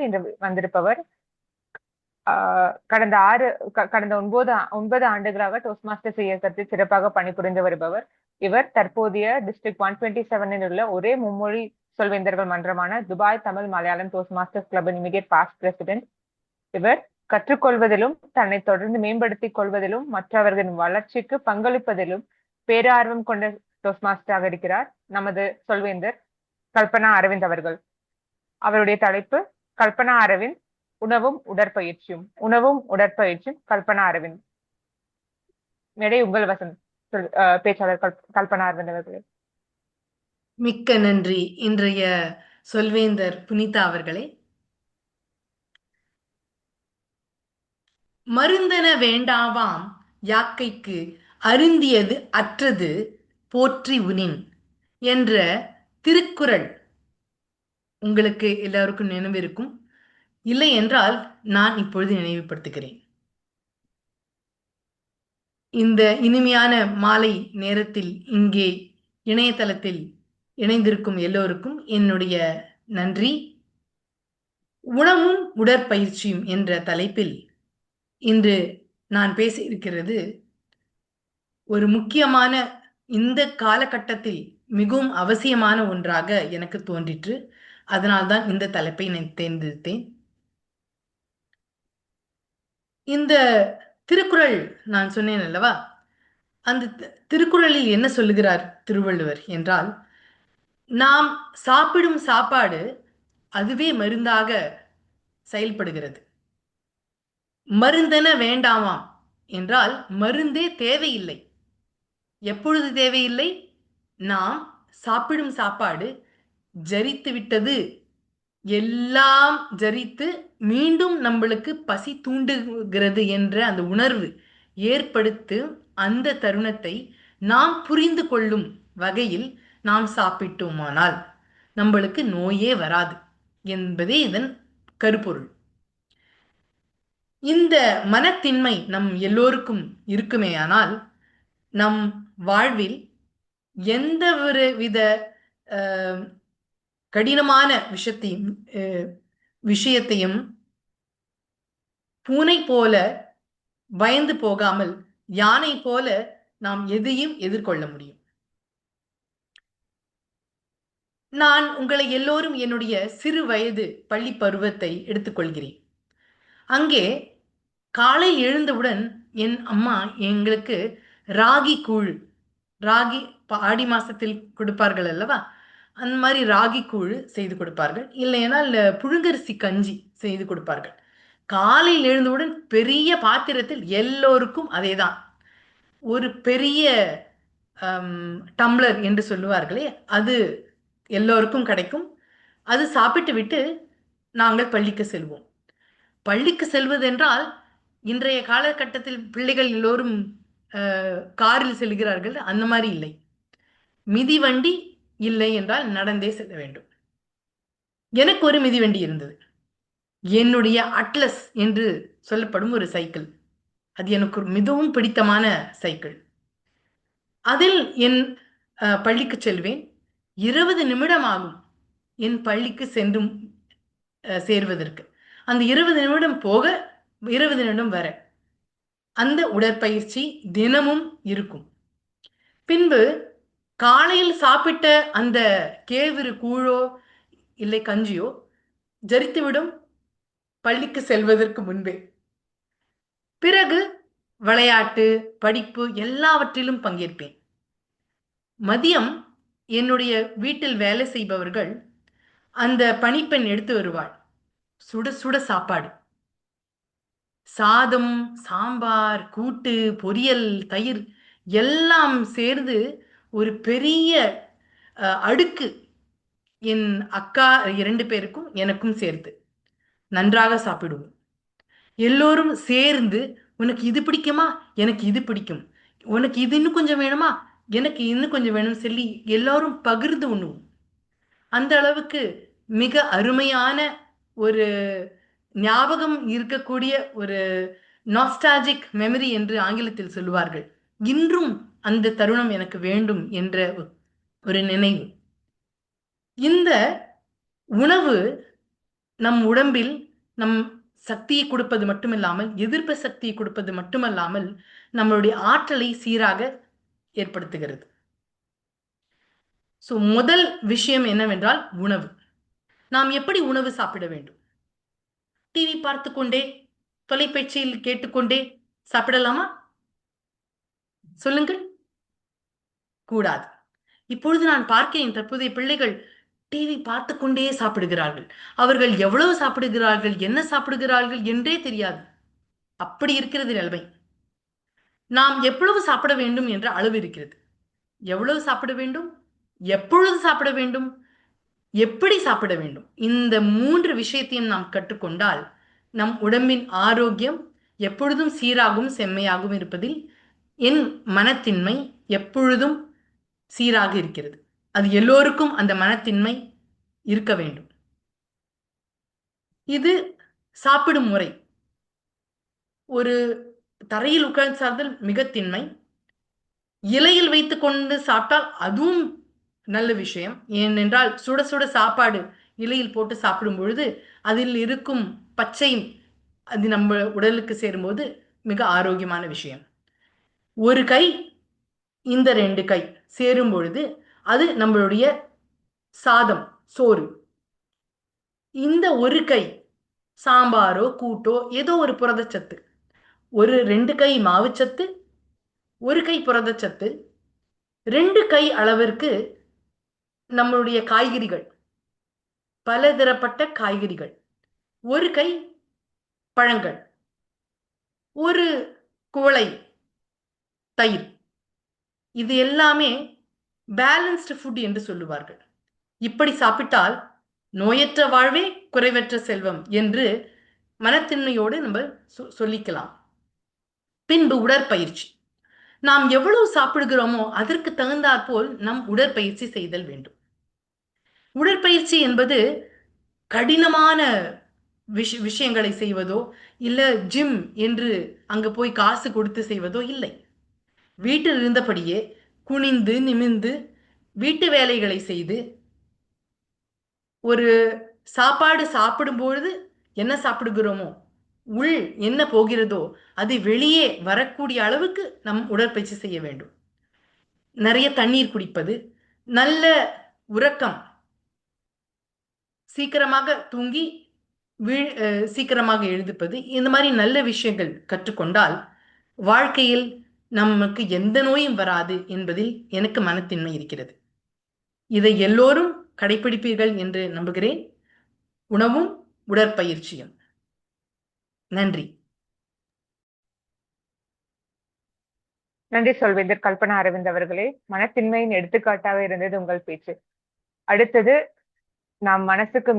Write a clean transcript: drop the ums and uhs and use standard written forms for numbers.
இன்று வந்திருப்பவர் கடந்த 9 ஆண்டுகளாக டோஸ்ட் மாஸ்டர்ஸ் இயக்கத்தில் சிறப்பாக பணிபுரிந்து வருபவர். இவர் தற்போதைய டிஸ்ட்ரிக்ட் 127 உள்ள ஒரே மும்மொழி சொல்வேந்தர்கள் மன்றமான Dubai Tamil Malayalam toastmasters கிளப்பின் இமிடியேட் பாஸ்ட் பிரசிடென்ட். இவர் கற்றுக்கொள்வதிலும் தன்னை தொடர்ந்து மேம்படுத்திக் கொள்வதிலும் மற்றவர்களின் வளர்ச்சிக்கு பங்களிப்பதிலும் பேரார்வம் கொண்ட டோஸ்ட் மாஸ்டராக இருக்கிறார் நமது சொல்வேந்தர் கல்பனா அரவிந்த் அவர்கள். அவருடைய தலைப்பு கல்பனா அரவிந்த் உணவும் உடற்பயிற்சியும். கல்பனா அரவிந்த், மேடை உங்கள் வசந்த். பேச்சாளர் கல்பனா அரவிந்த் அவர்களே. மிக்க நன்றி. இன்றைய சொல்வேந்தர் புனிதா அவர்களே, மருந்தன வேண்டாவாம் யாக்கைக்கு அருந்தியது அற்றது போற்றி உனின் என்ற திருக்குறள் உங்களுக்கு எல்லாருக்கும் நினைவிருக்கும். இல்லை என்றால் நான் இப்பொழுது நினைவுபடுத்துகிறேன். இந்த இனிமையான மாலை நேரத்தில் இங்கே இணையதளத்தில் இணைந்திருக்கும் எல்லோருக்கும் என்னுடைய நன்றி. உணவும் உடற்பயிற்சியும் என்ற தலைப்பில் இன்று நான் பேச இருக்கிறது ஒரு முக்கியமான, இந்த காலகட்டத்தில் மிகவும் அவசியமான ஒன்றாக எனக்கு தோன்றிற்று. அதனால்தான் இந்த தலைப்பை நான் தேர்ந்தெடுத்தேன். இந்த திருக்குறள் நான் சொன்னேன் அல்லவா, அந்த திருக்குறளில் என்ன சொல்லுகிறார் திருவள்ளுவர் என்றால், நாம் சாப்பிடும் சாப்பாடு அதுவே மருந்தாக செயல்படுகிறது. மருந்தென வேண்டாமாம் என்றால் மருந்தே தேவையில்லை. எப்பொழுது தேவையில்லை? நாம் சாப்பிடும் சாப்பாடு ஜரித்து விட்டது, எல்லாம் ஜரித்து மீண்டும் நம்மளுக்கு பசி தூண்டுகிறது என்ற அந்த உணர்வு ஏற்படுத்து அந்த தருணத்தை நாம் புரிந்து கொள்ளும் வகையில் நாம் சாப்பிட்டோமானால் நம்மளுக்கு நோயே வராது என்பதே இதன் கருப்பொருள். இந்த மனத்தின்மை நம் எல்லோருக்கும் இருக்குமேயானால் நம் வாழ்வில் எந்த ஒரு வித கடினமான விஷயத்தையும் பூனை போல பயந்து போகாமல் யானை போல நாம் எதையும் எதிர்கொள்ள முடியும். நான் உங்களை எல்லோரும் என்னுடைய சிறு வயது பள்ளி பருவத்தை எடுத்துக்கொள்கிறேன். அங்கே காலை எழுந்தவுடன் என் அம்மா எங்களுக்கு ராகி கூழ், ராகி ஆடி மாசத்தில் கொடுப்பார்கள் அல்லவா, அந்த மாதிரி ராகி கூழ் செய்து கொடுப்பார்கள். இல்லைனால் புழுங்கரிசி கஞ்சி செய்து கொடுப்பார்கள். காலையில் எழுந்தவுடன் பெரிய பாத்திரத்தில் எல்லோருக்கும் அதேதான், ஒரு பெரிய டம்ளர் என்று சொல்லுவார்களே, அது எல்லோருக்கும் கிடைக்கும். அது சாப்பிட்டு விட்டு நாங்கள் பள்ளிக்கு செல்வோம். பள்ளிக்கு செல்வதென்றால் இன்றைய காலகட்டத்தில் பிள்ளைகள் எல்லோரும் காரில் செல்கிறார்கள், அந்த மாதிரி இல்லை. மிதிவண்டி இல்லை என்றால் நடந்தே செல்ல வேண்டும். எனக்கு ஒரு மிதிவண்டி இருந்தது. என்னுடைய அட்லஸ் என்று சொல்லப்படும் ஒரு சைக்கிள். அது எனக்கு மிகவும் பிடித்தமான சைக்கிள். அதில் என் பள்ளிக்கு செல்வேன். 20 நிமிடம் ஆகும் என் பள்ளிக்கு சென்றும் சேர்வதற்கு. அந்த 20 நிமிடம் போக 20 நிமிடம் வர அந்த உடற்பயிற்சி தினமும் இருக்கும். பின்பு காலையில் சாப்பிட்ட அந்த கேவுரு கூழோ இல்லை கஞ்சியோ ஜரித்துவிடும் பள்ளிக்கு செல்வதற்கு முன்பே. பிறகு விளையாட்டு, படிப்பு எல்லாவற்றிலும் பங்கேற்பேன். மதியம் என்னுடைய வீட்டில் வேலை செய்பவர்கள் அந்த பணிப்பெண் எடுத்து வருவாள். சுட சுட சாப்பாடு, சாதம், சாம்பார், கூட்டு, பொரியல், தயிர் எல்லாம் சேர்ந்து ஒரு பெரிய அடுக்கு என் அக்கா 2 பேருக்கும் எனக்கும் சேர்த்து நன்றாக சாப்பிடுவோம். எல்லோரும் சேர்ந்து, உனக்கு இது பிடிக்குமா, எனக்கு இது பிடிக்கும், உனக்கு இது இன்னும் கொஞ்சம் வேணுமா, எனக்கு இன்னும் கொஞ்சம் வேணும் சொல்லி எல்லாரும் பகிர்ந்து உண்ணுவோம். அந்த அளவுக்கு மிக அருமையான ஒரு ஞாபகம் இருக்கக்கூடிய ஒரு நாஸ்டாலஜிக் மெமரி என்று ஆங்கிலத்தில் சொல்லுவார்கள். இன்றும் அந்த தருணம் எனக்கு வேண்டும் என்ற ஒரு நினைவு. இந்த உணவு நம் உடம்பில் நம் சக்தியை கொடுப்பது மட்டுமில்லாமல், எதிர்ப்பு சக்தியை கொடுப்பது மட்டுமல்லாமல், நம்மளுடைய ஆற்றலை சீராக ஏற்படுத்துகிறது. சோ முதல் விஷயம் என்னவென்றால் உணவு. நாம் எப்படி உணவு சாப்பிட வேண்டும்? டிவி பார்த்து கொண்டே, தொலைபேசியில் கேட்டுக்கொண்டே சாப்பிடலாமா? சொல்லுங்கள். கூடாது. இப்பொழுது நான் பார்க்கிறேன், தற்போதைய பிள்ளைகள் டிவி பார்த்து கொண்டே சாப்பிடுகிறார்கள். அவர்கள் எவ்வளவு சாப்பிடுகிறார்கள், என்ன சாப்பிடுகிறார்கள் என்றே தெரியாது. அப்படி இருக்கிறது நிலைமை. நாம் எவ்வளவு சாப்பிட வேண்டும் என்ற அளவு இருக்கிறது. எவ்வளவு சாப்பிட வேண்டும், எப்பொழுது சாப்பிட வேண்டும், எப்படி சாப்பிட வேண்டும், இந்த 3 விஷயத்தையும் நாம் கற்றுக்கொண்டால் நம் உடம்பின் ஆரோக்கியம் எப்பொழுதும் சீராகவும் செம்மையாகவும் இருப்பதில் என் மனத்தின்மை எப்பொழுதும் சீராக இருக்கிறது. அது எல்லோருக்கும் அந்த மனத்தின்மை இருக்க வேண்டும். இது சாப்பிடும் முறை. ஒரு தரையில் உட்கார்ந்து சாப்பிடுதல் மிக திண்மை. இலையில் வைத்துக் கொண்டு சாப்பிட்டால் அதுவும் நல்ல விஷயம். ஏனென்றால் சுட சுட சாப்பாடு இலையில் போட்டு சாப்பிடும் பொழுது அதில் இருக்கும் பச்சை அது நம்ம உடலுக்கு சேரும்போது மிக ஆரோக்கியமான விஷயம். ஒரு கை, இந்த 2 கை சேரும் பொழுது அது நம்மளுடைய சாதம், சோறு. இந்த ஒரு கை சாம்பாரோ கூட்டோ ஏதோ ஒரு புரதச்சத்து, ஒரு 2 கை மாவுச்சத்து, ஒரு கை புரதச்சத்து, 2 கை அளவிற்கு நம்மளுடைய காய்கறிகள், பலதரப்பட்ட காய்கறிகள், ஒரு கை பழங்கள், ஒரு குவளை தயிர். இது எல்லாமே பேலன்ஸ்டு ஃபுட் என்று சொல்லுவார்கள். இப்படி சாப்பிட்டால் நோயற்ற வாழ்வே குறைவற்ற செல்வம் என்று மனத்தின்மையோடு நம்ம சொல்லிக்கலாம். பின்பு உடற்பயிற்சி. நாம் எவ்வளவு சாப்பிடுகிறோமோ அதற்கு தகுந்தாற்போல் நம் உடற்பயிற்சி செய்தல் வேண்டும். உடற்பயிற்சி என்பது கடினமான விஷயங்களை செய்வதோ இல்ல ஜிம் என்று அங்கு போய் காசு கொடுத்து செய்வதோ இல்லை. வீட்டில் இருந்தபடியே குனிந்து நிமிர்ந்து வீட்டு வேலைகளை செய்து ஒரு சாப்பாடு சாப்பிடும் பொழுது என்ன சாப்பிடுகிறோமோ, உள் என்ன போகிறதோ அது வெளியே வரக்கூடிய அளவுக்கு நம் உடற்பயிற்சி செய்ய வேண்டும். நிறைய தண்ணீர் குடிப்பது, நல்ல உறக்கம், சீக்கிரமாக தூங்கி சீக்கிரமாக எழுதுப்பது, இந்த மாதிரி நல்ல விஷயங்கள் கற்றுக்கொண்டால் வாழ்க்கையில் நமக்கு எந்த நோயும் வராது என்பதில் எனக்கு மனத்தின்மை இருக்கிறது. இதை எல்லோரும் கடைபிடிப்பீர்கள் என்று நம்புகிறேன். உணவும் உடற்பயிற்சியும். நன்றி. நன்றி சொல்வேந்தர் கல்பனா அரவிந்த் அவர்களே. மனத்தின்மையின் எடுத்துக்காட்டாக இருந்தது உங்கள் பேச்சு. அடுத்தது நாம் மனசுக்கு